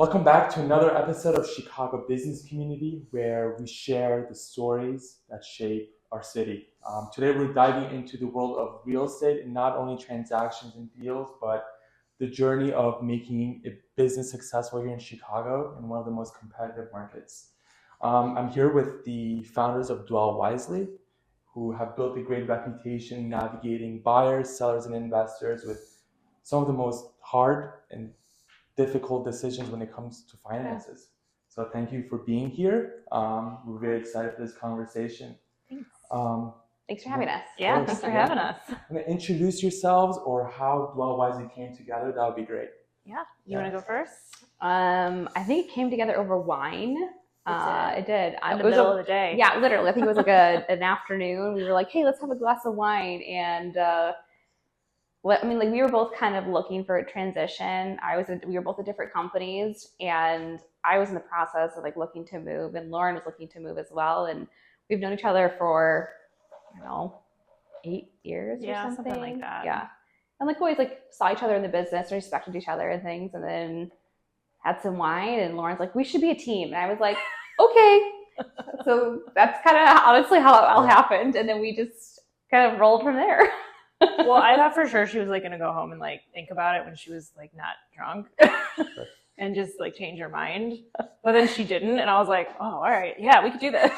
Welcome back to another episode of Chicago Business Community, where we share the stories that shape our city. Today we're diving into the world of real estate, and not only transactions and deals, but the journey of making a business successful here in Chicago in one of the most competitive markets. I'm here with the founders of Dwell Wisely, who have built a great reputation navigating buyers, sellers, and investors with some of the most hard and difficult decisions when it comes to finances. So thank you for being here. We're very excited for this conversation. Thanks. Thanks for having us. Yeah, thanks for having us. Introduce yourselves or how Dwell Wisely came together. That would be great. Yeah, you want to go first? I think it came together over wine. It did. In the middle of the day. Yeah, literally. I think it was like an afternoon. We were like, hey, let's have a glass of wine. And we were both kind of looking for a transition. We were both at different companies, and I was in the process of like looking to move, and Lauren was looking to move as well. And we've known each other for, 8 years or something like that. Yeah. And like always like saw each other in the business, respected each other and things, and then had some wine, and Lauren's like, we should be a team. And I was like, okay. So that's kind of honestly how it all happened. And then we just kind of rolled from there. Well, I thought for sure she was like going to go home and like think about it when she was like not drunk and just like change her mind. But then she didn't. And I was like, oh, all right. Yeah, we could do this.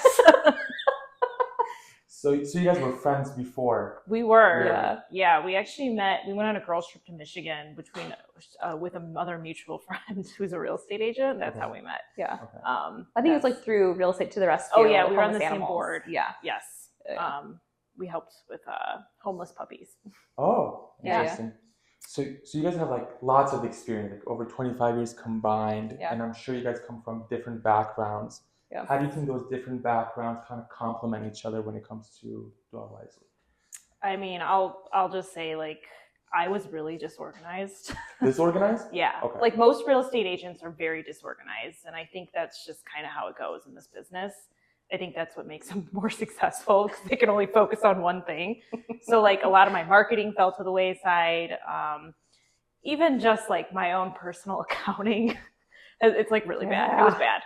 So you guys were friends before? We were. Yeah. We actually met. We went on a girls' trip to Michigan with another mutual friend who's a real estate agent. That's how we met. Yeah. Okay. I think it was like through Real Estate to the Rescue. Oh yeah, we were on the same board. Yeah. Yes. We helped with homeless puppies. Oh, interesting. Yeah. So you guys have like lots of experience, like over 25 years combined, and I'm sure you guys come from different backgrounds. Yeah. How do you think those different backgrounds kind of complement each other when it comes to Dwell Wisely? I mean, I'll just say like I was really disorganized. Disorganized? Yeah. Okay. Like most real estate agents are very disorganized, and I think that's just kind of how it goes in this business. I think that's what makes them more successful because they can only focus on one thing. So like a lot of my marketing fell to the wayside. Even just like my own personal accounting, it's like really bad. It was bad.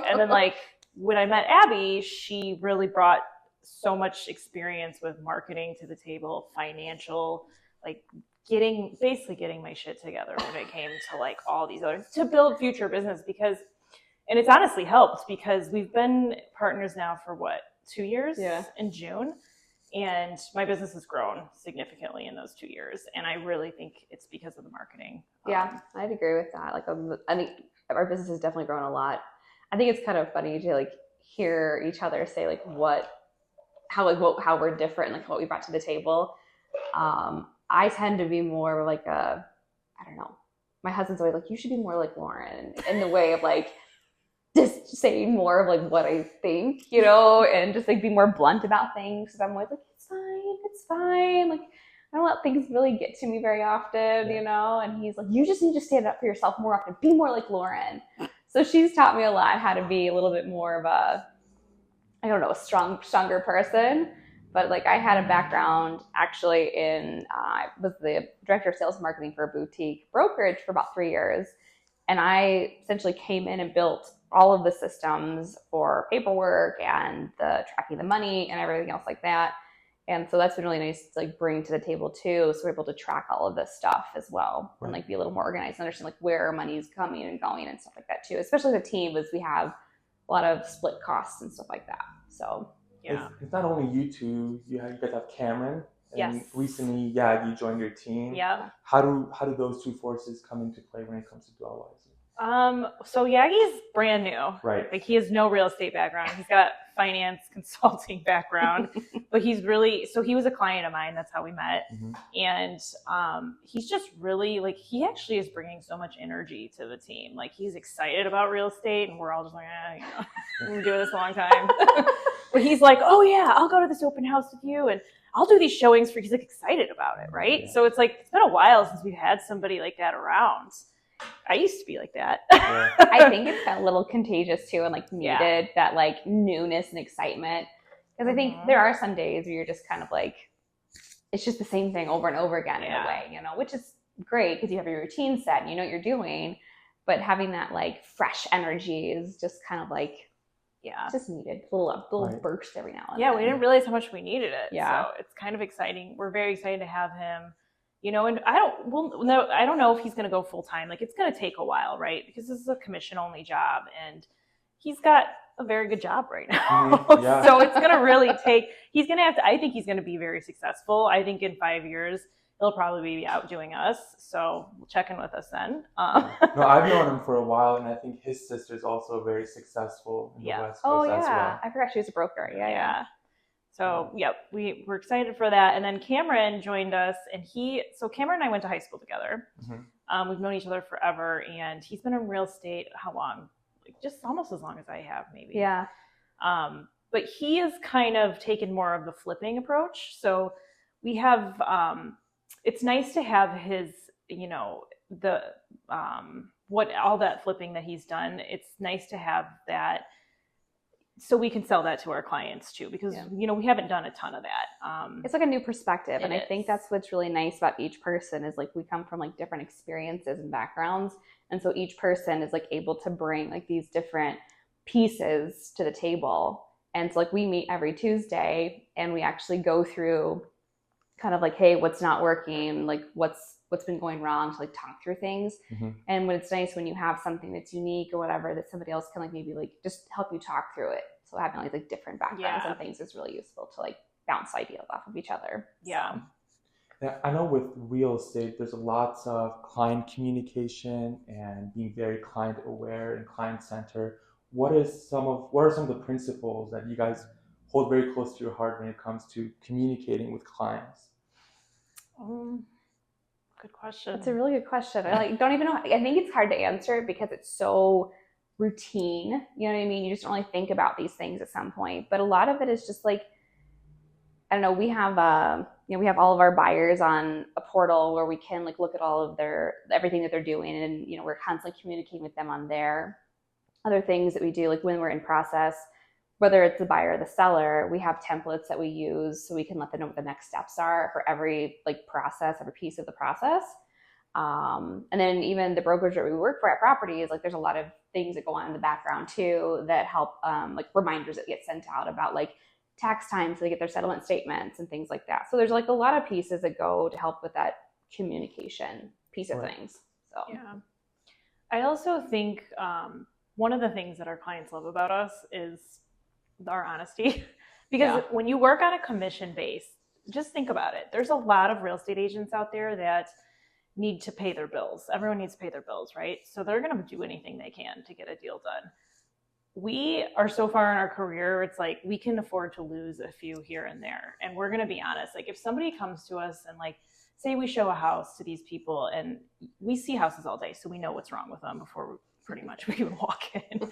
And then like when I met Abby, she really brought so much experience with marketing to the table, financial, like basically getting my shit together when it came to like all these other, to build future business and it's honestly helped because we've been partners now for 2 years in June. And my business has grown significantly in those 2 years. And I really think it's because of the marketing. Yeah, I'd agree with that. Like, I think our business has definitely grown a lot. I think it's kind of funny to like hear each other say like how we're different and like what we brought to the table. I tend to be more like I don't know. My husband's always like, you should be more like Lauren in the way of like, just saying more of like what I think, and just like be more blunt about things. Because I'm always like, it's fine. Like I don't let things really get to me very often, And he's like, you just need to stand up for yourself more often. Be more like Lauren. So she's taught me a lot how to be a little bit more of a stronger person. But like I had a background actually I was the director of sales and marketing for a boutique brokerage for about 3 years. And I essentially came in and built all of the systems for paperwork and the tracking the money and everything else like that. And so that's been really nice to like bring to the table too. So we're able to track all of this stuff as well, and like be a little more organized and understand like where money is coming and going and stuff like that too. Especially as a team, as we have a lot of split costs and stuff like that. So yeah, it's not only you two. You guys have Cameron. And yes. Recently, Yagi joined your team. Yeah. How do those two forces come into play when it comes to Dwell Wisely? So Yagi's brand new. Right. Like he has no real estate background. He's got finance consulting background, but he was a client of mine. That's how we met. Mm-hmm. And he's just really like, he actually is bringing so much energy to the team. Like he's excited about real estate, and we're all just like, we've been doing this a long time. But he's like, oh yeah, I'll go to this open house with you, and I'll do these showings he's like excited about it, right? Yeah. So it's like, it's been a while since we've had somebody like that around. I used to be like that. Yeah. I think it's got a little contagious too, and like needed that like newness and excitement. Because I think there are some days where you're just kind of like, it's just the same thing over and over again in a way, which is great because you have your routine set and you know what you're doing. but having that like fresh energy is just kind of like, yeah, just needed a little burst every now and then. Yeah, we didn't realize how much we needed it. Yeah. So it's kind of exciting. We're very excited to have him, you know, and I don't know if he's going to go full time. Like, it's going to take a while, right? Because this is a commission only job, and he's got a very good job right now. Yeah. So it's going to really take, he's going to have to, I think he's going to be very successful. I think in 5 years, he'll probably be outdoing us. So check in with us then. No, I've known him for a while, and I think his sister's also very successful in the West Coast as well. I forgot she was a broker. Yeah. So, yep, we're excited for that. And then Cameron joined us, and Cameron and I went to high school together. Mm-hmm. We've known each other forever, and he's been in real estate, how long? Like, just almost as long as I have, maybe. Yeah. But he has kind of taken more of the flipping approach. So we have, it's nice to have his, you know, all that flipping that he's done. It's nice to have that, so we can sell that to our clients too, because you know, we haven't done a ton of that. It's like a new perspective, and I think that's what's really nice about each person is like we come from like different experiences and backgrounds, and so each person is like able to bring like these different pieces to the table. And so like we meet every Tuesday, and we actually go through kind of like, hey, what's not working, like what's been going wrong, to like talk through things. Mm-hmm. And when it's nice when you have something that's unique or whatever that somebody else can like maybe like just help you talk through it. So having like different backgrounds and things is really useful to like bounce ideas off of each other. Yeah. So. Yeah, I know with real estate, there's lots of client communication and being very client aware and client centered. What are some of the principles that you guys hold very close to your heart when it comes to communicating with clients? Good question. That's a really good question. I don't even know. I think it's hard to answer because it's so routine. You know what I mean? You just don't really think about these things at some point. But a lot of it is just like, I don't know. We have we have all of our buyers on a portal where we can like look at all of everything that they're doing, and you know, we're constantly communicating with them on there. Other things that we do, like when we're in process, whether it's the buyer or the seller, we have templates that we use so we can let them know what the next steps are for every like process, every piece of the process. And then even the brokerage that we work for at properties, like there's a lot of things that go on in the background too that help, like reminders that get sent out about like tax time so they get their settlement statements and things like that. So there's like a lot of pieces that go to help with that communication piece of things. So yeah, I also think one of the things that our clients love about us is our honesty. Because when you work on a commission base, just think about it. There's a lot of real estate agents out there that need to pay their bills. Everyone needs to pay their bills, right? So they're going to do anything they can to get a deal done. We are so far in our career, it's like we can afford to lose a few here and there. And we're going to be honest. Like if somebody comes to us and like, say we show a house to these people and we see houses all day, so we know what's wrong with them before pretty much we even walk in.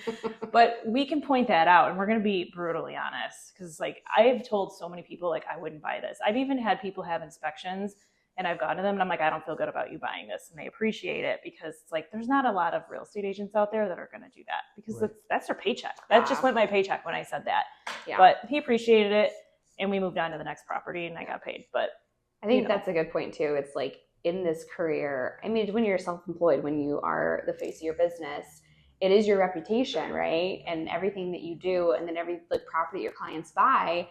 But we can point that out, and we're going to be brutally honest, because like I've told so many people like I wouldn't buy this. I've even had people have inspections and I've gone to them and I'm like, I don't feel good about you buying this, and they appreciate it because it's like there's not a lot of real estate agents out there that are going to do that, because that's their paycheck. That just went my paycheck when I said that. But he appreciated it, and we moved on to the next property and I got paid. But I think that's a good point too. It's like in this career, I mean, when you're self-employed, when you are the face of your business, it is your reputation, right? And everything that you do, and then every like property your clients buy.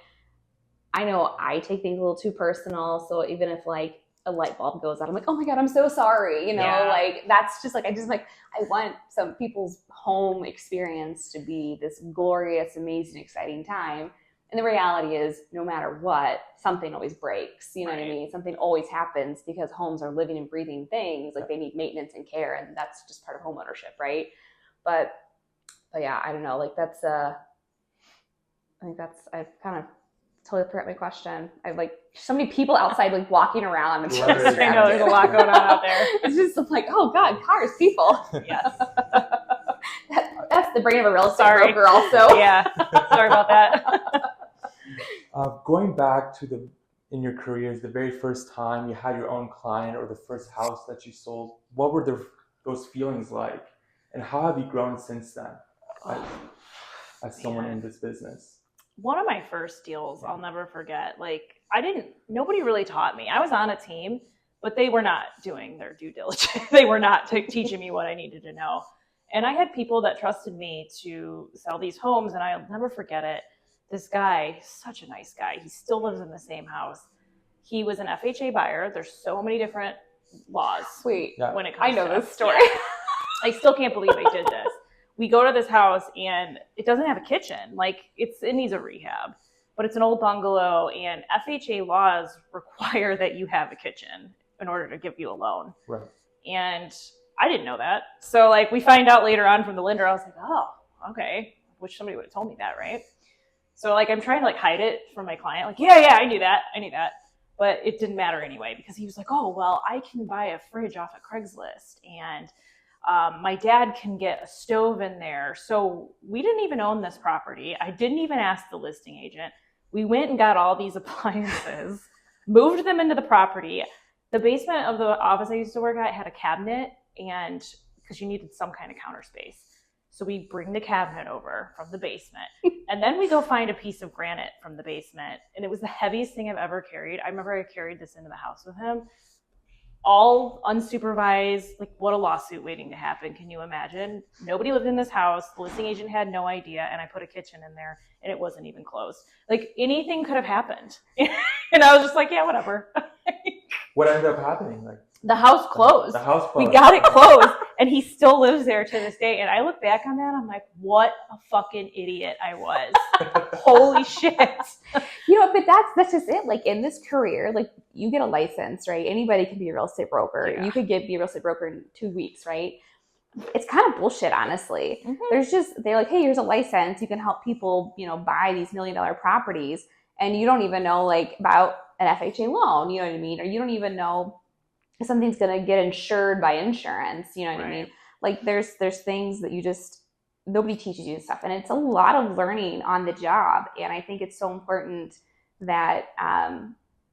I know I take things a little too personal. So even if like a light bulb goes out, I'm like, oh my God, I'm so sorry. You know, like that's just like, I want some people's home experience to be this glorious, amazing, exciting time. And the reality is, no matter what, something always breaks. You know what I mean? Something always happens because homes are living and breathing things. Like they need maintenance and care, and that's just part of home ownership, right? But yeah, I don't know. Like that's I kind of totally forgot my question. I have like so many people outside like walking around. And I know there's a lot going on out there. It's just like, oh God, cars, people. Yes. That's the brain of a real estate broker also. Yeah. Sorry about that. Going back to in your careers, the very first time you had your own client or the first house that you sold, what were those feelings like? And how have you grown since then as someone in this business? One of my first deals, I'll never forget. Like nobody really taught me. I was on a team, but they were not doing their due diligence. They were not teaching me what I needed to know. And I had people that trusted me to sell these homes, and I'll never forget it. This guy, such a nice guy, he still lives in the same house. He was an FHA buyer. There's so many different laws. Wait, when it comes I know to this story. Yeah. I still can't believe I did this. We go to this house and it doesn't have a kitchen. Like it needs a rehab, but it's an old bungalow, and FHA laws require that you have a kitchen in order to give you a loan. Right. And I didn't know that. So like we find out later on from the lender, I was like, oh, okay. Wish somebody would have told me that, right? So like I'm trying to like hide it from my client. Like, yeah, I knew that. But it didn't matter anyway, because he was like, oh, well, I can buy a fridge off of Craigslist, and my dad can get a stove in there. So we didn't even own this property. I didn't even ask the listing agent. We went and got all these appliances, moved them into the property. The basement of the office I used to work at had a cabinet, and because you needed some kind of counter space. So we bring the cabinet over from the basement, and then we go find a piece of granite from the basement. And it was the heaviest thing I've ever carried. I remember I carried this into the house with him, all unsupervised. Like, what a lawsuit waiting to happen. Can you imagine? Nobody lived in this house. The listing agent had no idea. And I put a kitchen in there, and it wasn't even closed. Like, anything could have happened. And I was just like, yeah, whatever. What ended up happening? Like the house closed. The house closed. We got it closed. And he still lives there to this day. And I look back on that, I'm like, what a fucking idiot I was. Holy shit. You know, but that's just it. Like in this career, like you get a license, right? Anybody can be a real estate broker. Yeah. You could be a real estate broker in 2 weeks, right? It's kind of bullshit, honestly. Mm-hmm. They're like, hey, here's a license. You can help people, you know, buy these $1 million properties. And you don't even know like about an FHA loan, you know what I mean? Or you don't even know if something's going to get insured by insurance, you know what I mean? Like there's things that nobody teaches you stuff. And it's a lot of learning on the job. And I think it's so important that,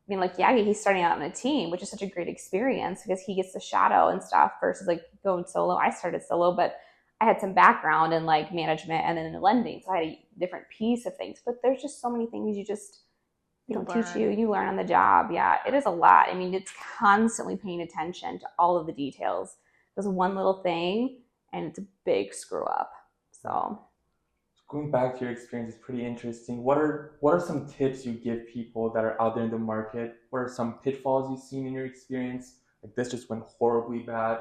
like Yagi, he's starting out on a team, which is such a great experience because he gets to shadow and stuff versus like going solo. I started solo, but I had some background in like management and then in lending. So I had a different piece of things, but there's just so many things they don't teach you. You learn on the job. Yeah, it is a lot. I mean, it's constantly paying attention to all of the details. There's one little thing and it's a big screw up. So going back to your experience is pretty interesting. What are some tips you give people that are out there in the market? What are some pitfalls you've seen in your experience? Like this just went horribly bad.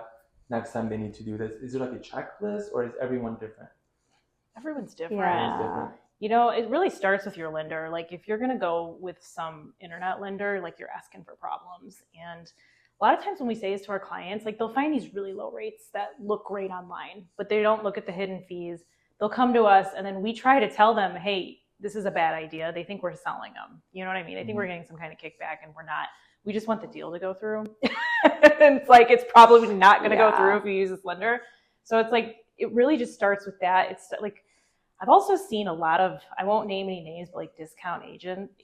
Next time they need to do this. Is there like a checklist or is everyone different? Everyone's different. Yeah. You know, it really starts with your lender. Like if you're going to go with some internet lender, like you're asking for problems. And a lot of times when we say this to our clients, like they'll find these really low rates that look great online, but they don't look at the hidden fees. They'll come to us and then we try to tell them, hey, this is a bad idea. They think we're selling them. You know what I mean? They think we're getting some kind of kickback and we're not. We just want the deal to go through. And it's like, it's probably not going to go through if you use this lender. So it's like, it really just starts with that. It's like, I've also seen a lot of, I won't name any names, but like discount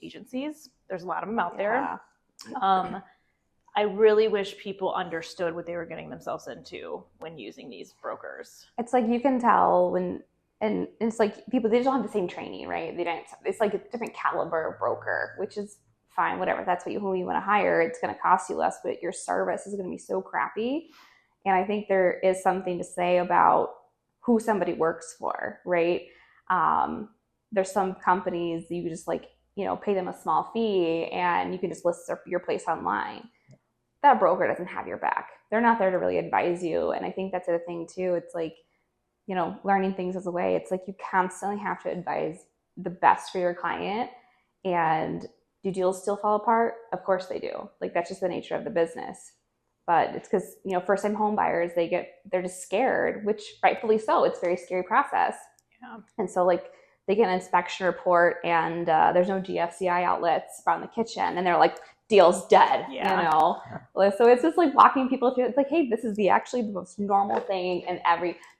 agencies. There's a lot of them out there. I really wish people understood what they were getting themselves into when using these brokers. It's like you can tell when, and it's like people, they just don't have the same training, right? It's like a different caliber of broker, which is fine, whatever. That's who you want to hire. It's going to cost you less, but your service is going to be so crappy. And I think there is something to say about who somebody works for, right? There's some companies you just like, pay them a small fee and you can just list your place online. That broker doesn't have your back. They're not there to really advise you. And I think that's the thing too. It's like, learning things is a way. It's like you constantly have to advise the best for your client. And do deals still fall apart? Of course they do. Like that's just the nature of the business. But it's because, first time home buyers, they're just scared, which rightfully so. It's a very scary process. Yeah. And so like they get an inspection report and there's no GFCI outlets around the kitchen and they're like, deal's dead, So it's just like walking people through. It's like, hey, this is actually the most normal thing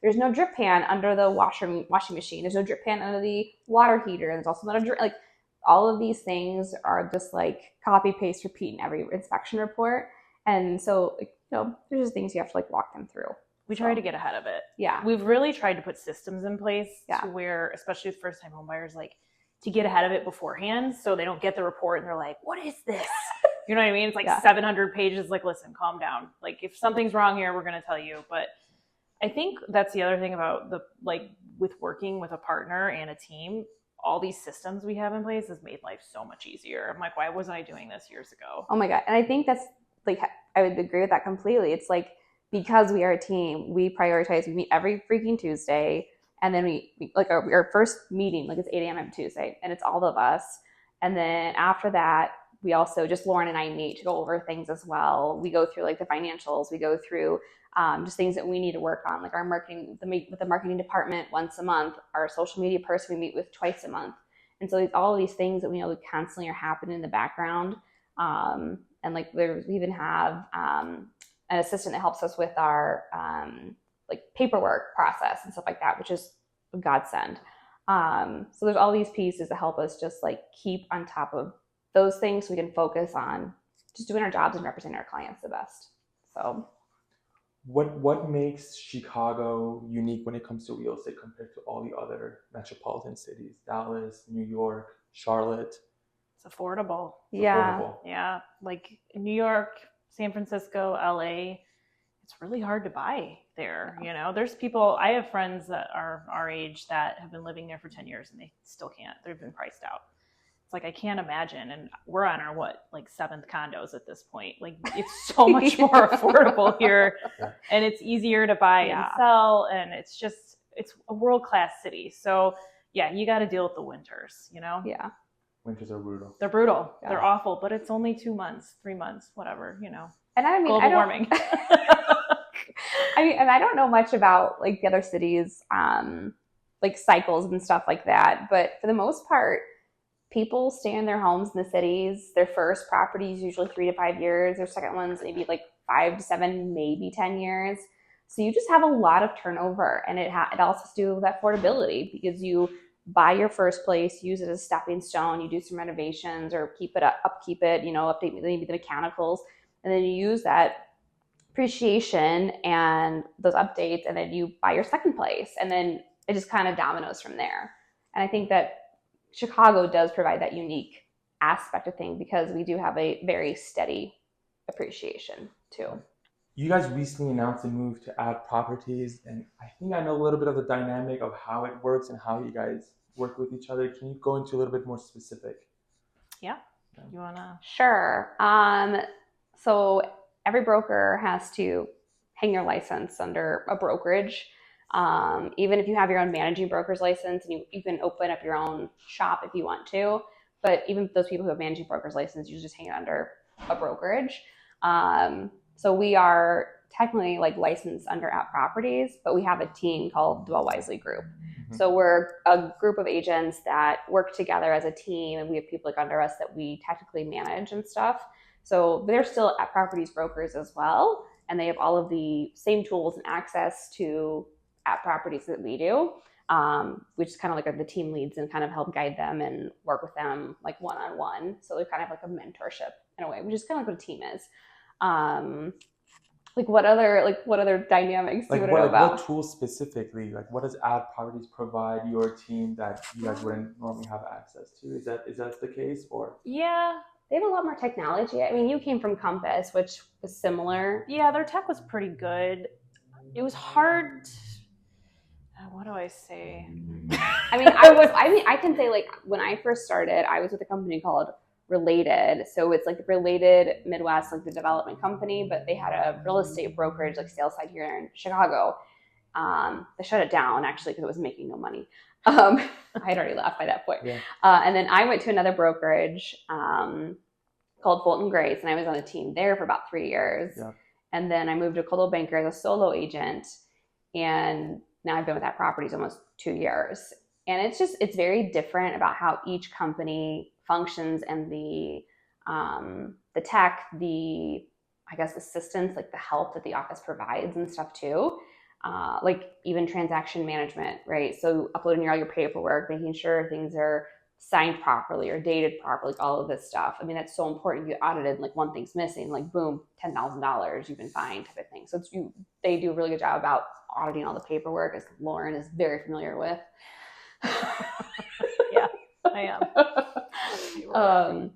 there's no drip pan under the washing machine. There's no drip pan under the water heater. And there's also not a drip, like all of these things are just like copy, paste, repeat in every inspection report. And so, there's just things you have to like walk them through. We try to get ahead of it. Yeah. We've really tried to put systems in place to where, especially with first time home buyers, like to get ahead of it beforehand so they don't get the report and they're like, what is this? You know what I mean? It's like Yeah. 700 pages. Like, listen, calm down. Like, if something's wrong here, we're going to tell you. But I think that's the other thing about with working with a partner and a team, all these systems we have in place has made life so much easier. I'm like, why wasn't I doing this years ago? Oh my God. And I think that's like, I would agree with that completely. It's like, because we are a team, we prioritize, we meet every freaking Tuesday. And then we like our first meeting, like it's 8 a.m. on Tuesday, and it's all of us. And then after that, we also, just Lauren and I meet to go over things as well. We go through like the financials, we go through just things that we need to work on, like our marketing, with the marketing department once a month, our social media person we meet with twice a month. And so all of these things that we know constantly are happening in the background. And like we even have an assistant that helps us with our like paperwork process and stuff like that, which is a godsend. So there's all these pieces to help us just like keep on top of those things so we can focus on just doing our jobs and representing our clients the best. So what makes Chicago unique when it comes to real estate compared to all the other metropolitan cities? Dallas, New York, Charlotte. It's affordable. yeah. Affordable. Yeah. Like New York, San Francisco, LA, it's really hard to buy there. You know, there's people, I have friends that are our age that have been living there for 10 years and they still can't. They've been priced out. It's like, I can't imagine. And we're on our, like 7th condos at this point. Like, it's so much more affordable here, and it's easier to buy and sell. And it's a world-class city. So yeah, you got to deal with the winters, you know? Yeah. Winters are brutal. They're brutal. Yeah. They're awful, but it's only 2 months, 3 months, whatever, you know. And I mean, global warming. and I don't know much about like the other cities, like cycles and stuff like that. But for the most part, people stay in their homes in the cities. Their first property is usually 3 to 5 years. Their second one's maybe like 5 to 7, maybe 10 years. So you just have a lot of turnover, and it also has to do with affordability, because you buy your first place, use it as a stepping stone, you do some renovations or upkeep it, you know, update maybe the mechanicals, and then you use that appreciation and those updates, and then you buy your second place, and then it just kind of dominoes from there. And I think that Chicago does provide that unique aspect of things, because we do have a very steady appreciation too. You guys recently announced a move to add properties, and I think I know a little bit of the dynamic of how it works and how you guys work with each other. Can you go into a little bit more specific? Yeah. You wanna? Sure. So every broker has to hang your license under a brokerage. Even if you have your own managing broker's license, and you can open up your own shop if you want to, but even those people who have managing broker's license, you just hang it under a brokerage. So we are technically like licensed under At Properties, but we have a team called Dwell Wisely Group. Mm-hmm. So we're a group of agents that work together as a team, and we have people like under us that we technically manage and stuff. So they're still At Properties brokers as well, and they have all of the same tools and access to At Properties that we do, which is kind of like the team leads and kind of help guide them and work with them like one-on-one. So they're kind of like a mentorship in a way, which is kind of like what a team is. Like what other dynamics do you want to know about? What tools specifically? Like, what does Ad Properties provide your team that you guys wouldn't normally have access to? Is that the case, or? Yeah, they have a lot more technology. I mean, you came from Compass, which was similar. Yeah, their tech was pretty good. It was hard. What do I say? I can say, like, when I first started, I was with a company called Related. So it's like Related Midwest, like the development company, but they had a real estate brokerage, like sales side here in Chicago. They shut it down actually because it was making no money. I had already left by that point. Yeah. And then I went to another brokerage called Fulton Grace, and I was on a team there for about 3 years. Yeah. And then I moved to Coldwell Banker as a solo agent, and now I've been with That Properties almost 2 years. And it's very different about how each company functions, and the tech, I guess assistance, like the help that the office provides and stuff too. Like even transaction management, right? So uploading all your paperwork, making sure things are signed properly or dated properly, like all of this stuff. I mean, that's so important. You get audited, like one thing's missing, like boom, $10,000 you've been fined type of thing. So they do a really good job about auditing all the paperwork, as Lauren is very familiar with. Yeah, I am.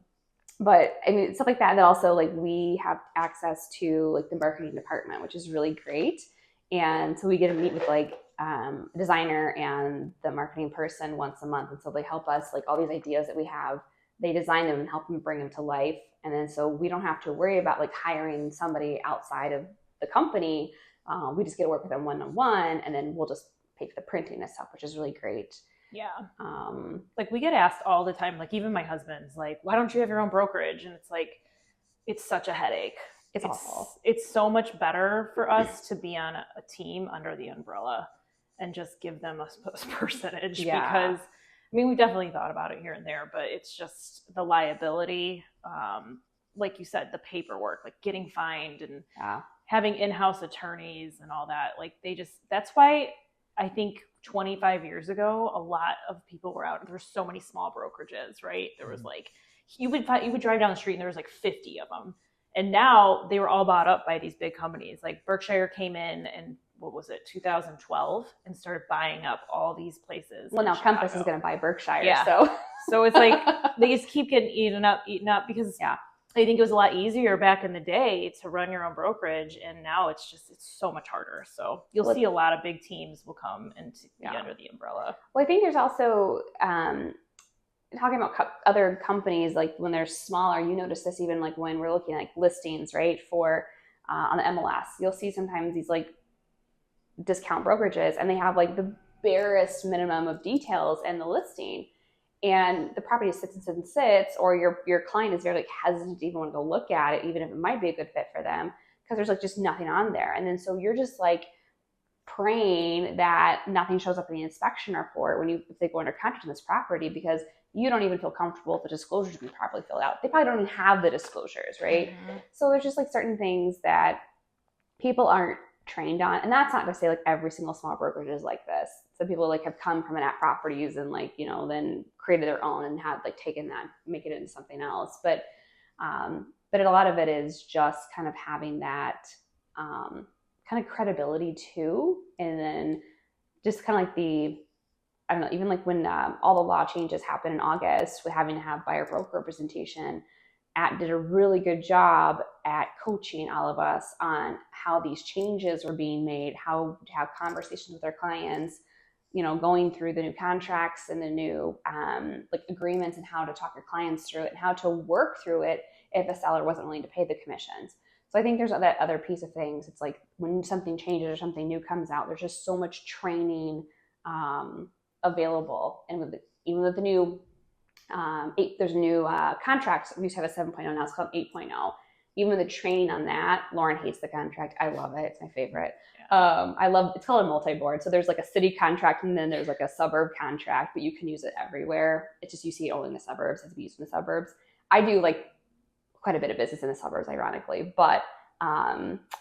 But I mean, stuff like that. And then also like we have access to like the marketing department, which is really great. And so we get to meet with like a designer and the marketing person once a month. And so they help us like all these ideas that we have, they design them and help them bring them to life. And then so we don't have to worry about like hiring somebody outside of the company. We just get to work with them one-on-one, and then we'll just pay for the printing and stuff, which is really great. Yeah. Like we get asked all the time, like even my husband's like, why don't you have your own brokerage? And it's like, it's such a headache. It's awful. It's so much better for us to be on a team under the umbrella and just give them a percentage because I mean, we definitely thought about it here and there, but it's just the liability. Like you said, the paperwork, like getting fined and having in-house attorneys and all that. Like that's why I think 25 years ago, a lot of people were out. There were so many small brokerages, right? There was like, you would drive down the street and there was like 50 of them. And now they were all bought up by these big companies. Like Berkshire came in and what was it, 2012, and started buying up all these places. Well, now Compass is going to buy Berkshire. Yeah. So it's like they just keep getting eaten up because I think it was a lot easier back in the day to run your own brokerage, and now it's so much harder. So you'll see a lot of big teams will come and be under the umbrella. Well, I think there's also talking about other companies, like when they're smaller, you notice this even like when we're looking at like listings, right? For on the MLS, you'll see sometimes these like discount brokerages, and they have like the barest minimum of details in the listing. And the property sits, or your client is very like hesitant to even want to go look at it, even if it might be a good fit for them, because there's like just nothing on there. And then so you're just like praying that nothing shows up in the inspection report if they go under contract on this property, because you don't even feel comfortable with the disclosures being properly filled out. They probably don't even have the disclosures, right? Mm-hmm. So there's just like certain things that people aren't trained on. And that's not to say like every single small brokerage is like this. Some people like have come from Annette Properties and like, then created their own and had like taken that, make it into something else. But a lot of it is just kind of having that kind of credibility too. And then just kind of like I don't know, even like when all the law changes happened in August with having to have buyer broker representation, did a really good job at coaching all of us on how these changes were being made, how to have conversations with our clients, going through the new contracts and the new like agreements, and how to talk your clients through it and how to work through it if a seller wasn't willing to pay the commissions. So I think there's that other piece of things. It's like when something changes or something new comes out, there's just so much training available. And even with the new there's a new contract. We used to have a 7.0, now it's called 8.0. Even with the training on that, Lauren hates the contract. I love it. It's my favorite. It's called a multi-board. So there's like a city contract, and then there's like a suburb contract, but you can use it everywhere. It's just, you see it only in the suburbs. It's used in the suburbs. I do like quite a bit of business in the suburbs, ironically, but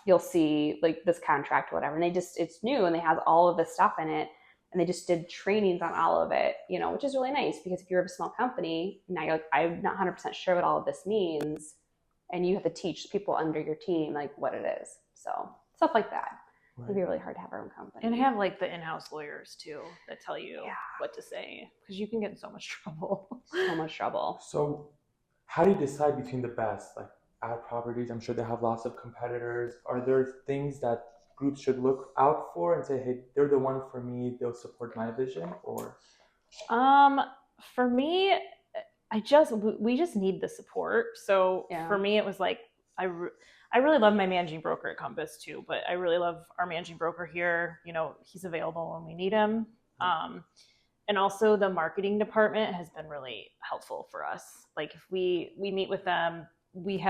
you'll see like this contract, whatever. And it's new, and they have all of this stuff in it. And they just did trainings on all of it, which is really nice, because if you're a small company, now you're like, I'm not 100% sure what all of this means. And you have to teach people under your team, like, what it is. So stuff like that. Right. It'd be really hard to have our own company. And have like the in-house lawyers too, that tell you what to say, because you can get in so much trouble. So much trouble. So how do you decide between the best? Like ad properties, I'm sure they have lots of competitors. Are there things that groups should look out for and say, hey, they're the one for me, they'll support my vision? Or for me, we just need the support. So for me, it was like I really love my managing broker at Compass too, but I really love our managing broker here. He's available when we need him. And also the marketing department has been really helpful for us. Like if we meet with them, we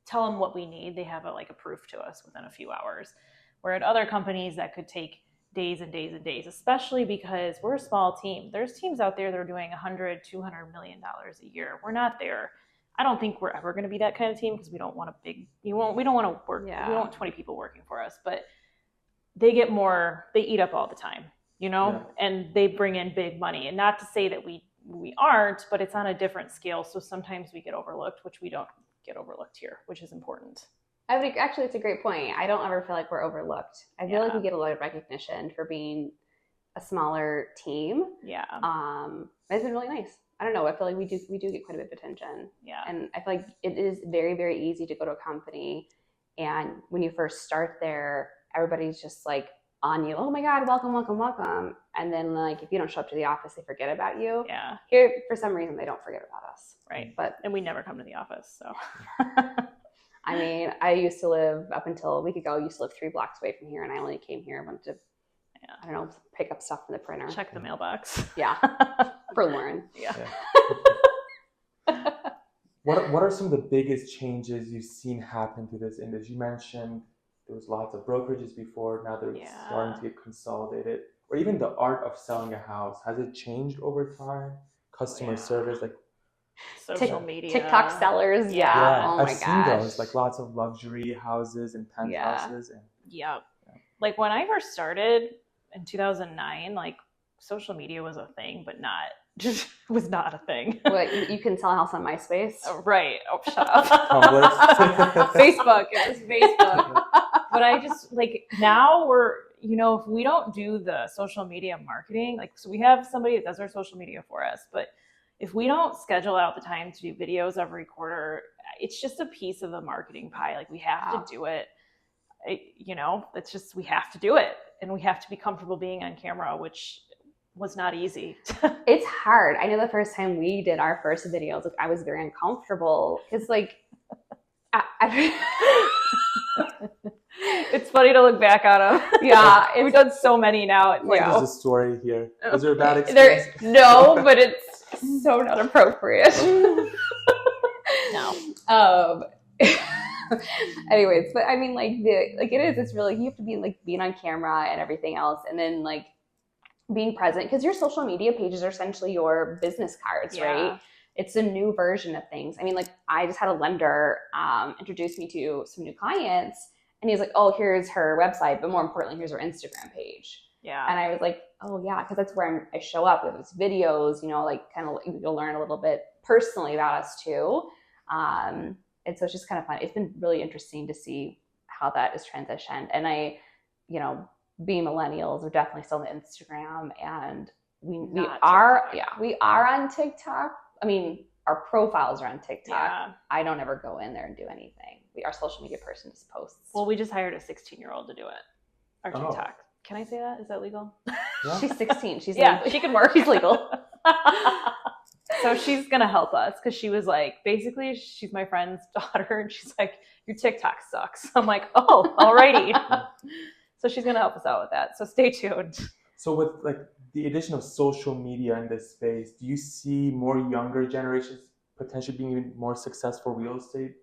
tell them what we need. They have a proof to us within a few hours. Where at other companies that could take days and days and days, especially because we're a small team. There's teams out there that are doing $100, $200 million a year. We're not there. I don't think we're ever going to be that kind of team, because we don't want we don't want to work. Yeah. We don't want 20 people working for us, but they eat up all the time, and they bring in big money. And not to say that we aren't, but it's on a different scale. So sometimes we get overlooked, which we don't get overlooked here, which is important. I think actually it's a great point. I don't ever feel like we're overlooked. I feel like we get a lot of recognition for being a smaller team. Yeah. It's been really nice. I don't know. I feel like we do get quite a bit of attention. Yeah. And I feel like it is very, very easy to go to a company, and when you first start there, everybody's just like on you. Oh my God, welcome, welcome, welcome. And then like if you don't show up to the office, they forget about you. Yeah. Here, for some reason, they don't forget about us. Right. But and we never come to the office. So I mean, I used to live up until a week ago. I used to live 3 blocks away from here, and I only came here and went to, I don't know, pick up stuff from the printer. check the mailbox. Yeah, for Lauren. Yeah. What are some of the biggest changes you've seen happen to this industry? You mentioned there was lots of brokerages before. Now they're starting to get consolidated. Or even the art of selling a house. Has it changed over time? Customer service, like social media, TikTok sellers. Yeah. Oh my I've gosh. seen those, like lots of luxury houses and penthouses. And Yeah. Like when I first started in 2009, like social media was a thing, but was not a thing. What, you can sell a house on MySpace? Oh, right. Oh, shut up. Facebook. It was Facebook. But I just like now we're, if we don't do the social media marketing, like, so we have somebody that does our social media for us, but if we don't schedule out the time to do videos every quarter, it's just a piece of the marketing pie. Like we have to do it. It's just, we have to do it, and we have to be comfortable being on camera, which was not easy. It's hard. I know the first time we did our first videos, like I was very uncomfortable because like, it's funny to look back on them. Yeah, we've done so many now. It's like, there's a story here. Was there a bad experience? No, but it's so not appropriate. No. Anyways, but I mean, it's really, you have to be like being on camera and everything else, and then like being present, because your social media pages are essentially your business cards, right? It's a new version of things. I mean, like I just had a lender introduce me to some new clients, and he's like, oh, here's her website, but more importantly, here's her Instagram page. Yeah. And I was like, oh yeah, because that's where I show up with those videos, like kind of you'll learn a little bit personally about us too. And so it's just kind of fun. It's been really interesting to see how that is transitioned. And being millennials, we're definitely still on Instagram, and we are on TikTok. I mean, our profiles are on TikTok. Yeah. I don't ever go in there and do anything. Our social media person just posts. Well, we just hired a 16-year-old to do it. Our TikTok. Can I say that? Is that legal? Yeah. She's 16. She's legal. She can work. She's legal. So she's going to help us, because she was like, basically, she's my friend's daughter, and she's like, your TikTok sucks. I'm like, oh, alrighty. So she's going to help us out with that. So stay tuned. So with like the addition of social media in this space, do you see more younger generations potentially being even more successful real estate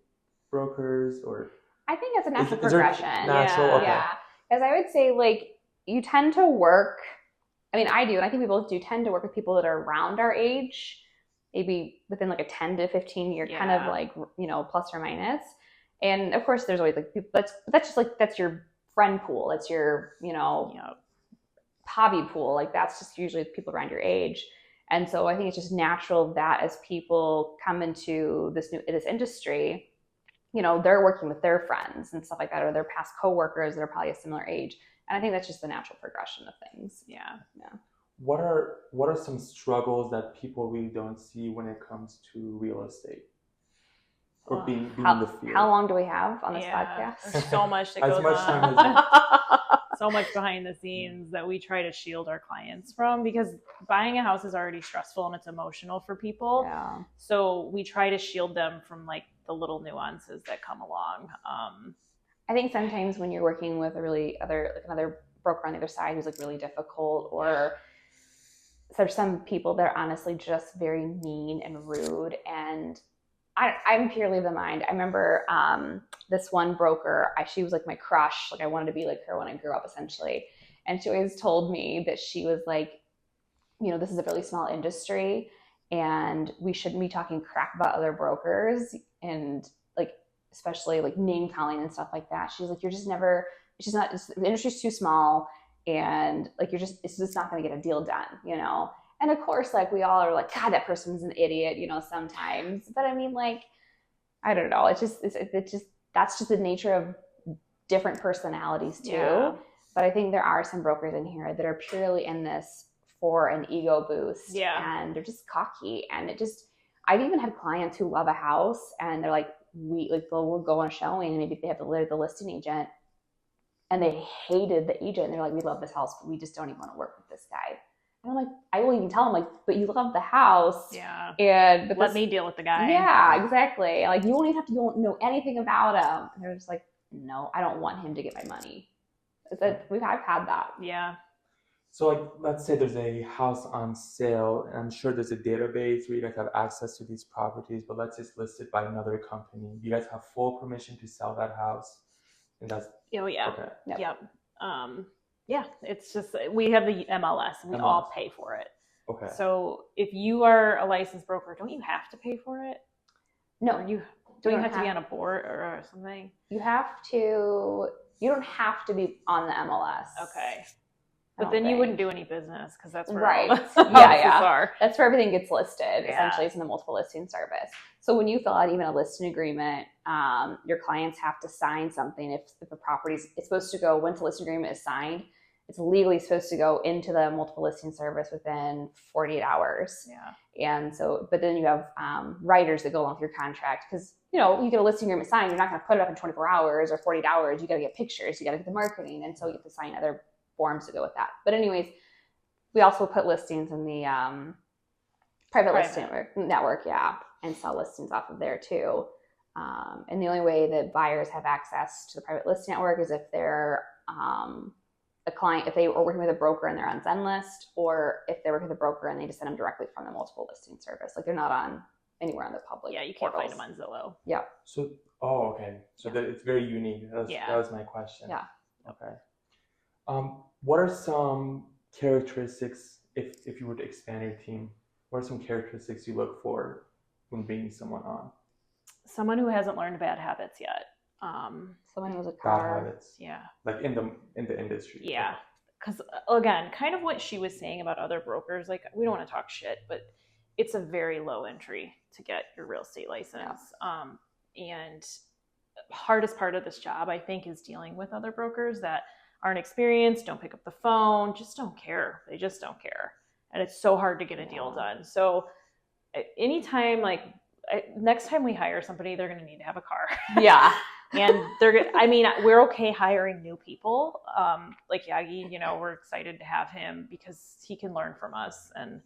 brokers? Or I think it's a natural is there progression. natural? Yeah. Okay. Yeah. Because I would say, like, you tend to work, I mean, I do, and I think we both do tend to work with people that are around our age, maybe within like a 10 to 15 year kind of like, plus or minus. And of course, there's always like people, that's just like, that's your friend pool. That's your, hobby pool. Like that's just usually people around your age. And so I think it's just natural that as people come into this industry, they're working with their friends and stuff like that, or their past coworkers that are probably a similar age. And I think that's just the natural progression of things. Yeah. What are some struggles that people really don't see when it comes to real estate? Or being in the field? How long do we have on this podcast? There's so much that As goes much on. time So much behind the scenes that we try to shield our clients from, because buying a house is already stressful and it's emotional for people. Yeah. So we try to shield them from like the little nuances that come along. I think sometimes when you're working with another broker on the other side who's like really difficult, or there's some people that are honestly just very mean and rude, and I'm purely of the mind. I remember this one broker, she was like my crush. Like I wanted to be like her when I grew up, essentially. And she always told me that she was like, this is a really small industry, and we shouldn't be talking crap about other brokers, and like especially like name calling and stuff like that. She's like, the industry's too small, and like it's just not going to get a deal done, And of course, like we all are like, God, that person's an idiot, sometimes. But I mean, like, I don't know. It's just that's just the nature of different personalities too. Yeah. But I think there are some brokers in here that are purely in this for an ego boost. Yeah. And they're just cocky. And I've even had clients who love a house and they're like, we'll go on a showing and maybe they have the listing agent and they hated the agent. And they're like, we love this house, but we just don't even want to work with this guy. And I'm like, I will even tell them like, but you love the house. Yeah. And let me deal with the guy. Yeah, exactly. Like you won't even have to know anything about him. And they're just like, no, I don't want him to get my money. I've had that. Yeah. So like, let's say there's a house on sale, and I'm sure there's a database where you guys have access to these properties, but let's just list it by another company. You guys have full permission to sell that house. And that's Oh yeah. okay. Yep. Yeah, it's just we have the MLS and we all pay for it. Okay. So if you are a licensed broker, don't you have to pay for it? No, Or you have to be on a board or something? You don't have to be on the MLS. Okay. But then you wouldn't do any business because that's where right. all the yeah. are. That's where everything gets listed. Yeah. Essentially, it's in the multiple listing service. So when you fill out even a listing agreement, your clients have to sign something. If the property's, it's supposed to go, once the listing agreement is signed, it's legally supposed to go into the multiple listing service within 48 hours. Yeah. And so, but then you have writers that go along with your contract because, you get a listing agreement signed, you're not going to put it up in 24 hours or 48 hours. You got to get pictures, you got to get the marketing. And so you have to sign other forms to go with that. But anyways, we also put listings in the private listing network, and sell listings off of there too. And the only way that buyers have access to the private listing network is if they're a client, if they are working with a broker and they're on Zenlist, or if they're working with a broker and they just send them directly from the multiple listing service. Like they're not on anywhere on the public. Yeah, you can't portals. find them on Zillow. Yeah. So, okay. So that it's very unique. That was my question. Yeah. Okay. What are some characteristics, if you were to expand your team, what are some characteristics you look for when bringing someone on? Someone who hasn't learned bad habits yet. Someone who has a Bad car. habits. Yeah. Like in the industry. Yeah. Because again, kind of what she was saying about other brokers, like we don't want to talk shit, but it's a very low entry to get your real estate license. Yeah. And hardest part of this job, I think, is dealing with other brokers that aren't experienced, don't pick up the phone, just don't care. They just don't care. And it's so hard to get a deal done. So anytime, next time we hire somebody, they're going to need to have a car. Yeah. And we're okay hiring new people. Like Yagi, we're excited to have him because he can learn from us and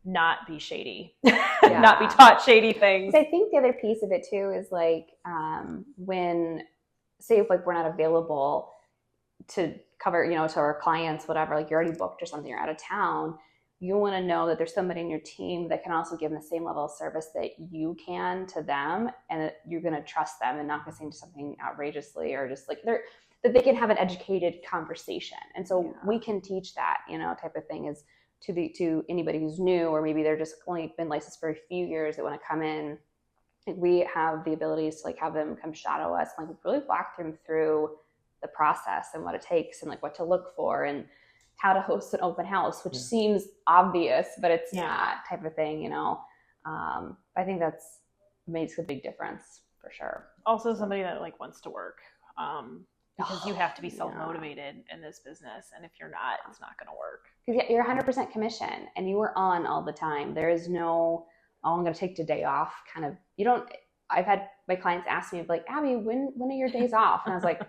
not be shady, not be taught shady things. I think the other piece of it too is when, say if we're not available to cover, to our clients, whatever, you're already booked or something, you're out of town, you want to know that there's somebody in your team that can also give them the same level of service that you can to them, and that you're going to trust them and not going to say something outrageously or just that they can have an educated conversation. And so we can teach that, type of thing is to anybody who's new, or maybe they're just only been licensed for a few years that want to come in. We have the abilities to have them come shadow us, and really walk them through the process and what it takes and what to look for and how to host an open house, which seems obvious, but it's not, type of thing, I think that's makes a big difference for sure. Also somebody that wants to work, because you have to be self-motivated in this business. And if you're not, it's not going to work. Because you're 100% commission and you are on all the time. There is no, I'm going to take the day off I've had my clients ask me Abby, when are your days off? And I was like,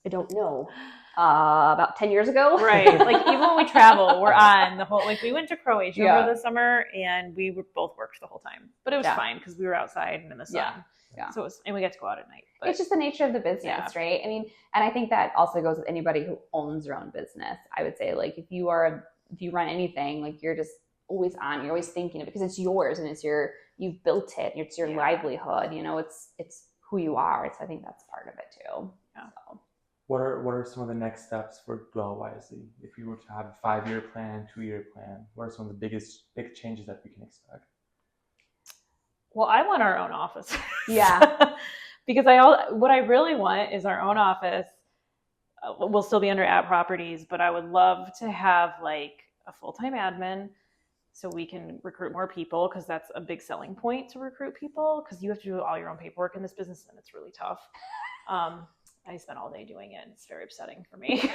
I don't know. About 10 years ago. Right. Even when we travel, we're on the whole, we went to Croatia over the summer and we both worked the whole time, but it was fine because we were outside and in the sun. Yeah. So and we got to go out at night. But, it's just the nature of the business, right? And I think that also goes with anybody who owns their own business. I would say if you run anything, you're just always on, you're always thinking of it because it's yours and you've built it. It's your livelihood, it's who you are. I think that's part of it too. Yeah. So. What are some of the next steps for Dwell Wisely? If you were to have a 5-year plan, 2-year plan, what are some of the big changes that we can expect? Well, I want our own office. Yeah. Because what I really want is our own office. We'll still be under At Properties, but I would love to have a full-time admin so we can recruit more people, because that's a big selling point to recruit people, because you have to do all your own paperwork in this business and it's really tough. I spend all day doing it. It's very upsetting for me.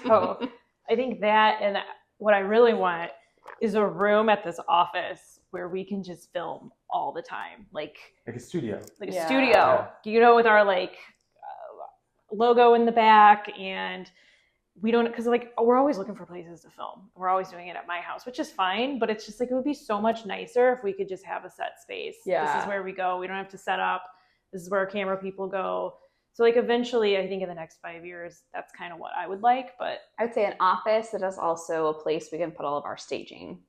So I think that, and what I really want is a room at this office where we can just film all the time, like a studio. Like a Yeah. studio, you know, with our like logo in the back, and we don't, because like we're always looking for places to film. We're always doing it at my house, which is fine, but it's just like it would be so much nicer if we could just have a set space. Yeah. This is where we go. We don't have to set up. This is where our camera people go. So like eventually, I think in the next 5 years, that's kind of what I would like. But I would say an office that is also a place we can put all of our staging.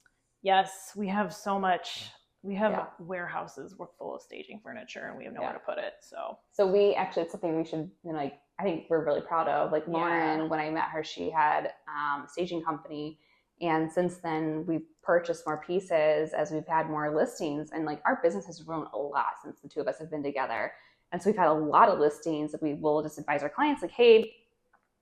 yes, we have so much. We have Yeah. warehouses. We're full of staging furniture, and we have nowhere to put it. So we actually, it's something we should, you know, like, I think we're really proud of. Like Lauren, Yeah. when I met her, she had a staging company. And since then, we've purchased more pieces as we've had more listings. And like our business has grown a lot since the two of us have been together. And so we've had a lot of listings that we will just advise our clients like, hey,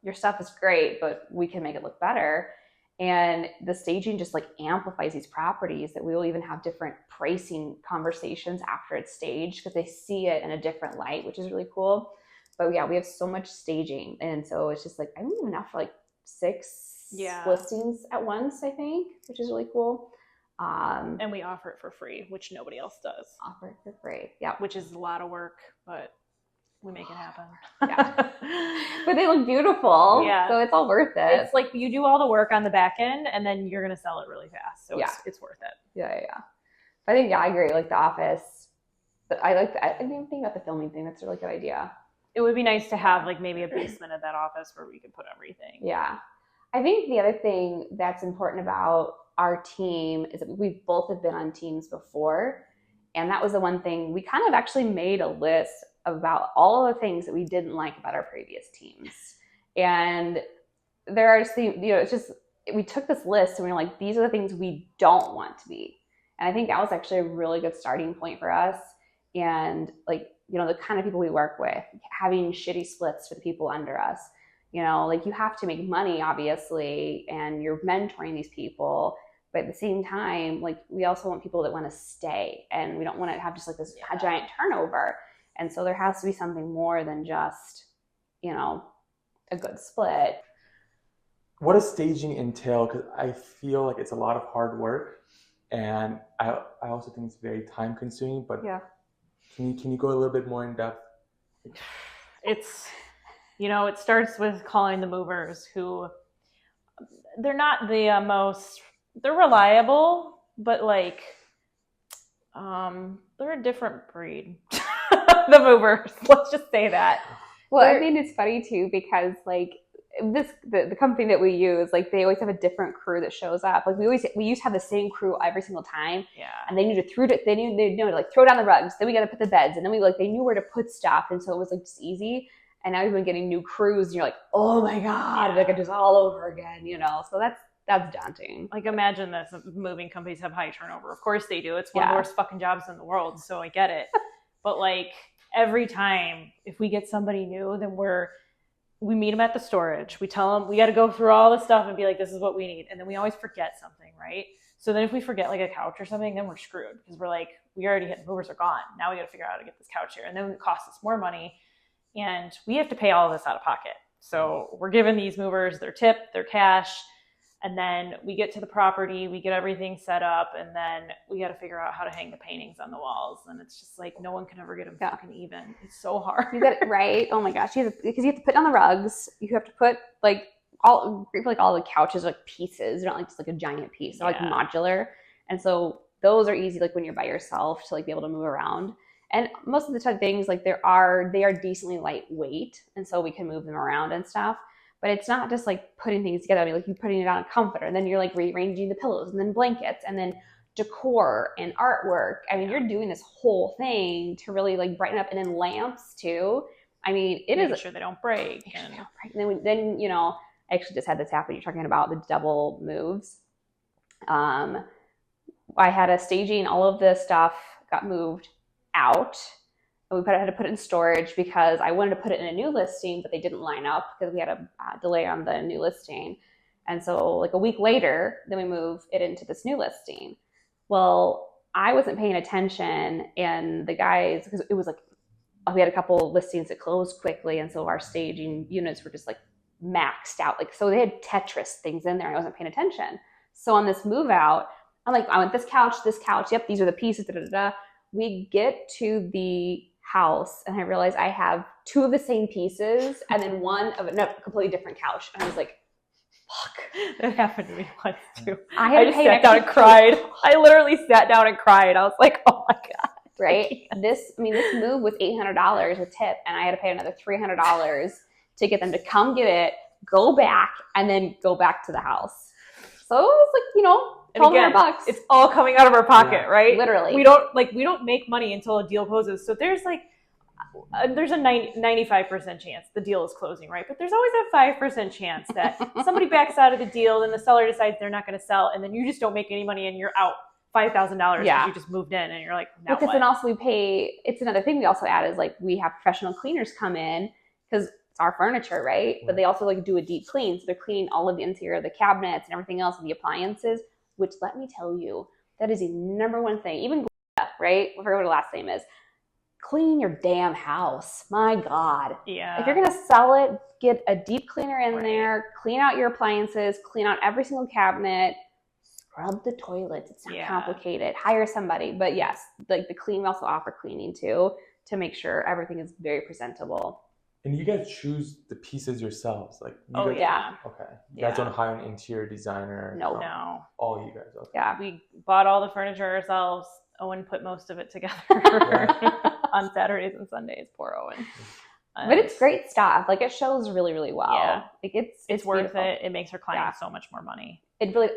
your stuff is great, but we can make it look better. And the staging just like amplifies these properties that we will even have different pricing conversations after it's staged because they see it in a different light, which is really cool. But yeah, we have so much staging. And so it's just like, I don't even have for like 6 listings at once, I think, which is really cool. And we offer it for free, which nobody else does. Offer it for free. Yeah. Which is a lot of work, but we make it happen. Yeah. But they look beautiful. Yeah. So it's all worth it. It's like you do all the work on the back end and then you're going to sell it really fast. So it's worth it. Yeah. I think, I agree. Like the office, but I didn't even think about the filming thing. That's a really good idea. It would be nice to have like maybe a basement of that office where we could put everything. Yeah. I think the other thing that's important about our team is that we both have been on teams before. And that was the one thing we kind of actually made a list about all of the things that we didn't like about our previous teams. And there are just, it's just, we took this list and we were like, these are the things we don't want to be. And I think that was actually a really good starting point for us. And like, the kind of people we work with, having shitty splits for the people under us, like you have to make money, obviously, and you're mentoring these people. But at the same time, like we also want people that want to stay, and we don't want to have just like this giant turnover. And so there has to be something more than just, a good split. What does staging entail? Because I feel like it's a lot of hard work, and I also think it's very time consuming. But can you go a little bit more in depth? It's, it starts with calling the movers, who they're not the most, they're reliable, but like, they're a different breed. The movers, let's just say that. Well, I mean, it's funny too, because like the company that we use, like they always have a different crew that shows up. Like we used to have the same crew every single time. Yeah. And they knew to like throw down the rugs. Then we got to put the beds, and then they knew where to put stuff, and so it was like just easy. And now we've been getting new crews, and you're like, oh my god, like it's just all over again, So that's daunting. Like imagine this: moving companies have high turnover. Of course they do. It's one of the worst fucking jobs in the world. So I get it. But like every time, if we get somebody new, then we meet them at the storage. We tell them we got to go through all the stuff and be like, this is what we need. And then we always forget something, right? So then if we forget like a couch or something, then we're screwed, because we're like, we already hit, movers are gone. Now we got to figure out how to get this couch here. And then it costs us more money, and we have to pay all of this out of pocket. So we're giving these movers their tip, their cash, and then we get to the property, we get everything set up, and then we got to figure out how to hang the paintings on the walls. And it's just like, no one can ever get them fucking even. It's so hard. You get it right. Oh my gosh. Because you have to put down the rugs. You have to put like all the couches are like pieces. They're not like just like a giant piece. They're like modular. And so those are easy like when you're by yourself to like be able to move around. And most of the time things like they are decently lightweight, and so we can move them around and stuff. But it's not just like putting things together. I mean, like you're putting it on a comforter, and then you're like rearranging the pillows, and then blankets, and then decor and artwork. I mean, you're doing this whole thing to really like brighten up, and then lamps too. I mean, Making sure they don't break. And then I actually just had this happen. You're talking about the double moves. I had a staging. All of this stuff got moved out. We had to put it in storage because I wanted to put it in a new listing, but they didn't line up because we had a delay on the new listing. And so like a week later, then we move it into this new listing. Well, I wasn't paying attention, and the guys, because it was like, we had a couple listings that closed quickly. And so our staging units were just like maxed out. Like, so they had Tetris things in there, and I wasn't paying attention. So on this move out, I'm like, I want this couch. Yep, these are the pieces. Da, da, da, da. We get to the house and I realize I have 2 of the same pieces and then one of a completely different couch. And I was like, fuck. That happened to me once too. I just sat down and cried. I literally sat down and cried. I was like, oh my God. Right? This move was $800 with tip, and I had to pay another $300 to get them to come get it, go back, and then go back to the house. So it was like, $1,200. It's all coming out of our pocket, right? Literally. We don't make money until a deal closes. So there's a 95% chance the deal is closing, right? But there's always that 5% chance that somebody backs out of the deal and the seller decides they're not going to sell, and then you just don't make any money and you're out $5,000 because you just moved in, and you're like, now because what? then also we pay. It's another thing we also add is like we have professional cleaners come in because it's our furniture, right? But they also do a deep clean, so they're cleaning all of the interior of the cabinets and everything else and the appliances. Which, let me tell you, that is the number one thing. Even Gloria, right? I forget what her last name is. Clean your damn house. My God. Yeah. If you're gonna sell it, get a deep cleaner in there. Clean out your appliances. Clean out every single cabinet. Scrub the toilets. It's not complicated. Hire somebody. But yes, the clean, we also offer cleaning too to make sure everything is very presentable. And you guys choose the pieces yourselves, like. Yeah. Okay. You guys don't hire an interior designer. No. All you guys. Okay. Yeah. We bought all the furniture ourselves. Owen put most of it together on Saturdays and Sundays. Poor Owen. But it's great stuff. Like, it shows really, really well. Yeah. Like it's worth beautiful. it. It makes our clients so much more money. It really,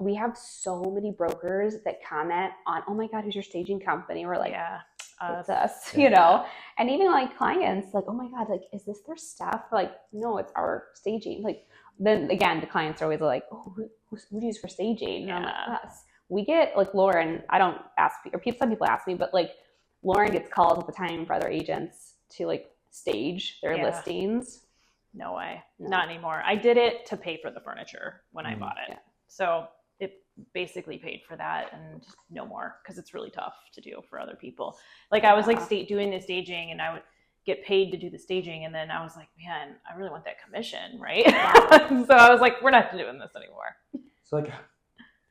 we have so many brokers that comment on, oh my God, who's your staging company? We're like, it's us, and even like clients like, oh my God, like, is this their stuff? Like, no, it's our staging. Like, then again, the clients are always like, oh, who do you use for staging? And I'm like, us. We get like Lauren, I don't ask, or some people ask me, but like Lauren gets calls all the time for other agents to like stage their listings. No way. No. Not anymore. I did it to pay for the furniture when I bought it. Yeah. So it basically paid for that and no more, because it's really tough to do for other people. Like, I was like doing the staging, and I would get paid to do the staging, and then I was like, man, I really want that commission, right? So I was like, we're not doing this anymore. So like,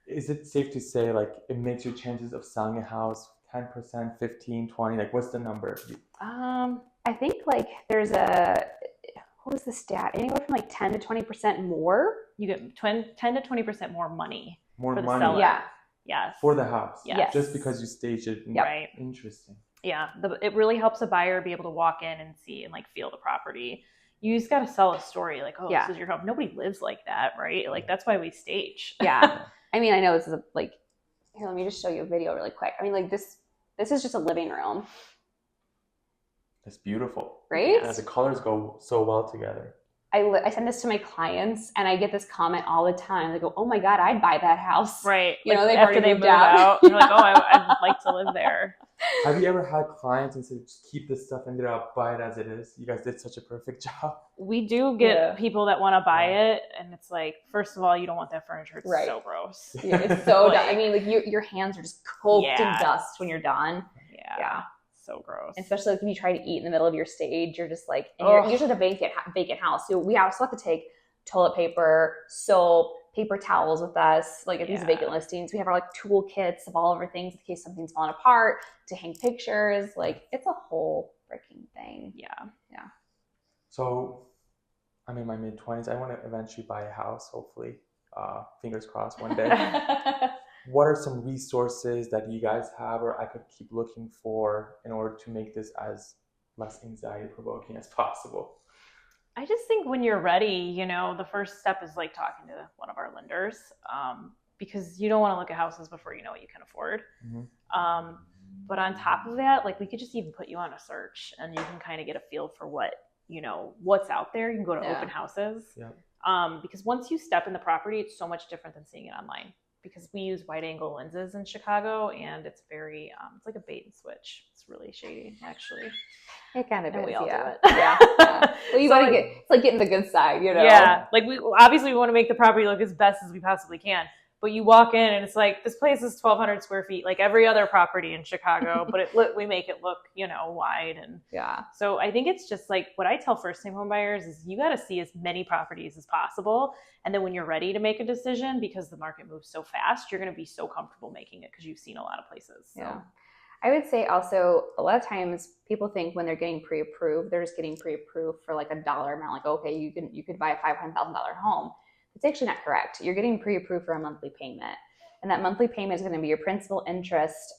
is it safe to say like it makes your chances of selling a house 10%, 15, 20? Like, what's the number? I think like there's what was the stat? Anywhere from like 10 to 20% more. You get 10 to 20% more money. More for the money. Seller. Yeah. Yes. For the house. Yes. Just because you stage it. Right. Interesting. Yeah. It really helps a buyer be able to walk in and see and like feel the property. You just got to sell a story like, oh, this is your home. Nobody lives like that, right? Like, that's why we stage. Yeah. I mean, I know this is like, here, let me just show you a video really quick. I mean, like this is just a living room. It's beautiful. Right? Yeah, the colors go so well together. I send this to my clients, and I get this comment all the time. They go, oh my God, I'd buy that house. Right. You know, like, they've after already they moved move out. You're like, oh, I'd like to live there. Have you ever had clients and said, just keep this stuff in there, I'll buy it as it is? You guys did such a perfect job. We do get people that want to buy it, and it's like, first of all, you don't want that furniture. It's so gross. Yeah, it's so like, I mean, like your hands are just coked in dust when you're done. Yeah. So gross. Especially like if you try to eat in the middle of your stage, you're just like, and you're usually a vacant house. So we also have to take toilet paper, soap, paper towels with us. Like, if these vacant listings, we have our like tool kits of all of our things in case something's falling apart, to hang pictures. Like, it's a whole freaking thing. Yeah. So I'm in my mid-20s. I want to eventually buy a house, hopefully. Fingers crossed one day. What are some resources that you guys have, or I could keep looking for, in order to make this as less anxiety-provoking as possible? I just think when you're ready, the first step is like talking to one of our lenders, because you don't want to look at houses before you know what you can afford. Mm-hmm. But on top of that, like, we could just even put you on a search, and you can kind of get a feel for what's out there. You can go to open houses. Yeah. Because once you step in the property, it's so much different than seeing it online. Because we use wide angle lenses in Chicago, and it's very, it's like a bait and switch. It's really shady, actually. It kind of is. We all do it. Yeah. Well, you want to it's like getting the good side, Yeah. Like, we want to make the property look as best as we possibly can. But you walk in and it's like, this place is 1,200 square feet, like every other property in Chicago, but we make it look, wide. And so I think it's just like what I tell first-time home buyers is you got to see as many properties as possible. And then when you're ready to make a decision, because the market moves so fast, you're going to be so comfortable making it because you've seen a lot of places. So. Yeah. I would say also a lot of times people think when they're getting pre-approved, they're just getting pre-approved for like a dollar amount. Like, okay, you could buy a $500,000 home. It's actually not correct. You're getting pre-approved for a monthly payment. And that monthly payment is going to be your principal, interest,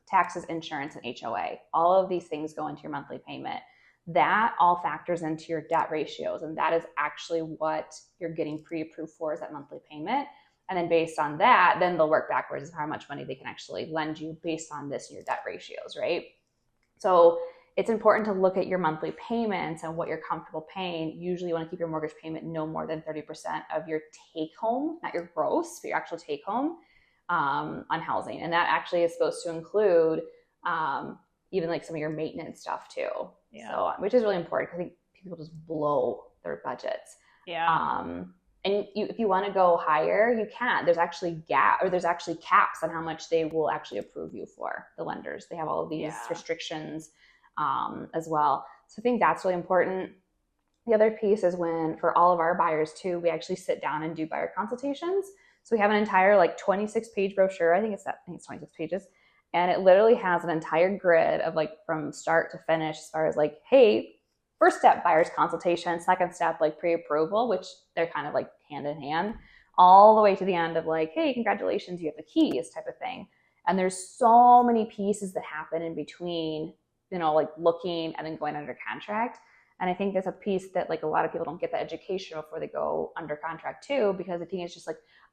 taxes, insurance, and HOA. All of these things go into your monthly payment. That all factors into your debt ratios. And that is actually what you're getting pre-approved for, is that monthly payment. And then based on that, then they'll work backwards as how much money they can actually lend you based on this and your debt ratios, right? So it's important to look at your monthly payments and what you're comfortable paying. Usually you want to keep your mortgage payment no more than 30% of your take home, not your gross, but your actual take home on housing. And that actually is supposed to include even like some of your maintenance stuff too. Yeah. So, which is really important because I think people just blow their budgets. Yeah. And if you want to go higher, you can. There's actually caps on how much they will actually approve you for, the lenders. They have all of these restrictions as well. So I think that's really important. The other piece is when, for all of our buyers too, we actually sit down and do buyer consultations. So we have an entire 26-page brochure. I think it's 26 pages. And it literally has an entire grid of from start to finish as far as hey, first step, buyer's consultation. Second step, pre-approval, which they're kind of hand in hand, all the way to the end of hey, congratulations, you have the keys type of thing. And there's so many pieces that happen in between, looking and then going under contract. And I think that's a piece that a lot of people don't get the education before they go under contract too, because I think it's just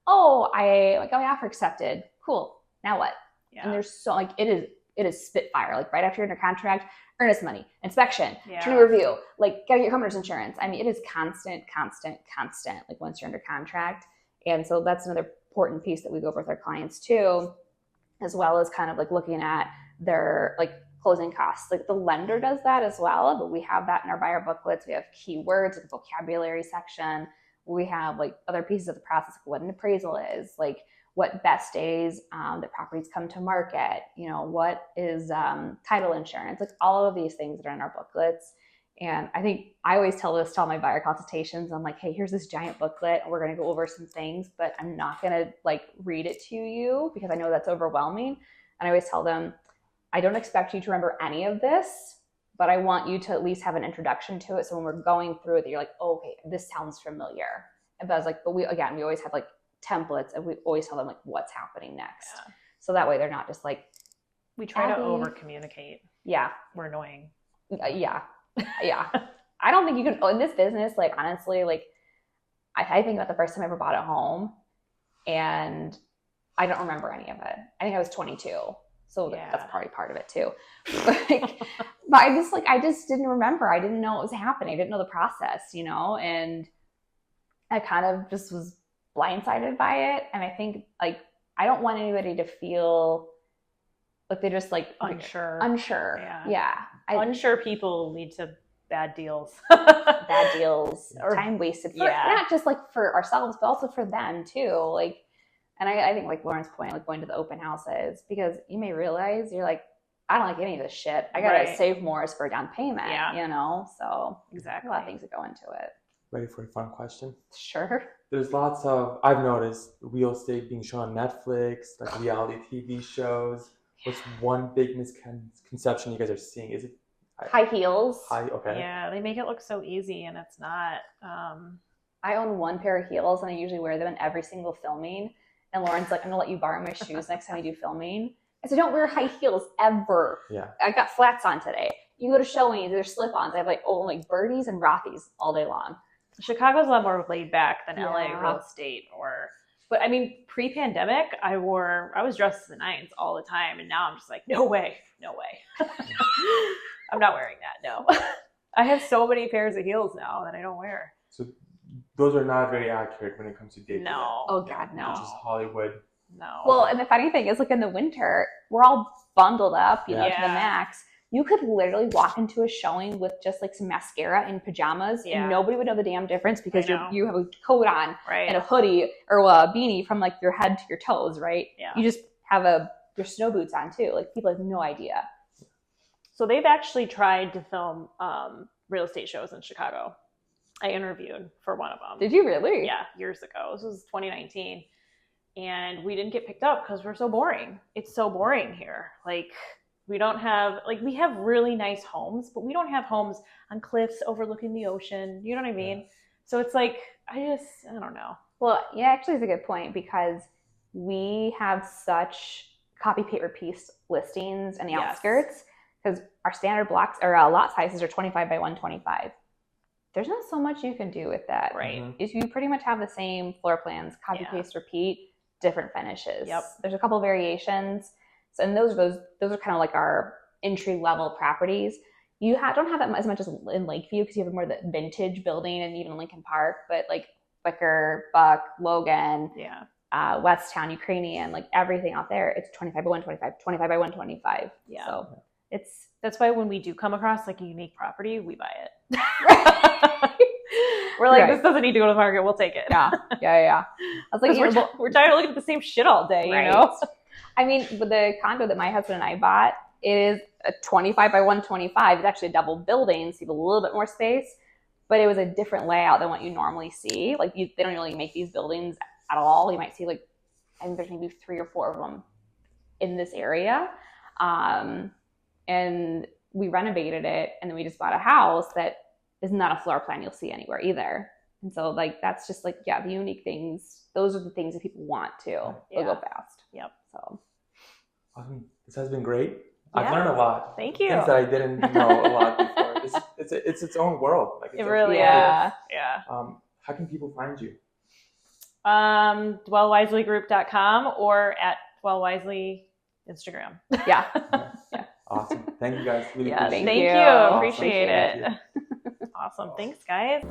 oh, I got my offer accepted. Cool. Now what? Yeah. And there's so it is spitfire. Right after you're under contract, earnest money, inspection, attorney review, gotta get homeowners insurance. I mean, it is constant, once you're under contract. And so that's another important piece that we go over with our clients too, as well as kind of looking at their closing costs. The lender does that as well, but we have that in our buyer booklets. We have keywords, a vocabulary section. We have other pieces of the process, what an appraisal is, what best days that properties come to market, what is title insurance, all of these things that are in our booklets. And I think I always tell all my buyer consultations. I'm hey, here's this giant booklet and we're going to go over some things, but I'm not going to read it to you because I know that's overwhelming. And I always tell them, I don't expect you to remember any of this, but I want you to at least have an introduction to it. So when we're going through it, you're oh, okay, this sounds familiar. And I was but we always have templates, and we always tell them what's happening next. Yeah. So that way they're not just we try to over communicate. Yeah. We're annoying. Yeah. I don't think you can, in this business, honestly, I think about the first time I ever bought a home and I don't remember any of it. I think I was 22. So that's probably part of it too. But I just didn't remember. I didn't know what was happening. I didn't know the process, and I kind of just was blindsided by it. And I think I don't want anybody to feel they're just unsure. Yeah. Unsure people lead to bad deals. Bad deals, or time wasted. Not just for ourselves, but also for them too. And I think Lauren's point, going to the open houses, because you may realize you're I don't like any of this shit. I gotta save more for a down payment. Yeah. So exactly, a lot of things that go into it. Ready for a fun question? Sure. There's lots of, I've noticed real estate being shown on Netflix, reality TV shows. What's one big misconception you guys are seeing? Is it high heels? Okay. Yeah, they make it look so easy, and it's not. I own one pair of heels, and I usually wear them in every single filming. And Lauren's I'm gonna let you borrow my shoes next time we do filming. I said, don't wear high heels ever. Yeah. I got flats on today. You go to showings, there's slip-ons. I have birdies and Rothy's all day long. Chicago's a lot more laid back than LA real estate, but I mean, pre-pandemic, I was dressed to the nines all the time, and now I'm just no way. I'm not wearing that. No, I have so many pairs of heels now that I don't wear. So those are not very accurate when it comes to dating. No. Oh God, no. Which is Hollywood. No. Well, and the funny thing is, in the winter, we're all bundled up, to the max. you could literally walk into a showing with just like some mascara and pajamas, and nobody would know the damn difference because you have a coat on and a hoodie or a beanie from like your head to your toes, right? Yeah. You just have your snow boots on too. Like people have no idea. So they've actually tried to film real estate shows in Chicago. I interviewed for one of them. Did you really? Yeah, years ago. This was 2019. And we didn't get picked up because we're so boring. It's so boring here. Like, we don't have, like, we have really nice homes, but we don't have homes on cliffs overlooking the ocean. You know what I mean? Yeah. So it's like, I don't know. Well, yeah, actually it's a good point because we have such copy, paste, repeat listings in the outskirts because our standard blocks or lot sizes are 25 by 125. There's not so much you can do with that. Right. If you pretty much have the same floor plans, copy, paste, repeat, different finishes. Yep. There's a couple variations. So, and those are kind of like our entry level properties. You don't have that as much as in Lakeview because you have more of the vintage building and even Lincoln Park, but like Wicker, Buck, Logan, Westtown, Ukrainian, like everything out there, it's 25 by 125, 25 by 125. Yeah. So that's why when we do come across like a unique property, we buy it. We're like, this doesn't need to go to the market. We'll take it. Yeah. I was like, we're tired of looking at the same shit all day, you know? I mean, with the condo that my husband and I bought, it is a 25 by 125. It's actually a double building, so you have a little bit more space, but it was a different layout than what you normally see. Like they don't really make these buildings at all. You might see like, I think there's maybe 3 or 4 of them in this area. And we renovated it, and then we just bought a house that is not a floor plan you'll see anywhere either. And so like, that's just like, the unique things. Those are the things that people want to. They'll go fast. Yep. So. Awesome. This has been great. I've learned a lot. Thank you. Things that I didn't know a lot before. It's its own world. Like it really is. Yeah. How can people find you? dwellwiselygroup.com or at dwellwisely Instagram. Yeah. Awesome. Thank you guys. Really thank you. Awesome. Appreciate it. Awesome. Thanks, guys.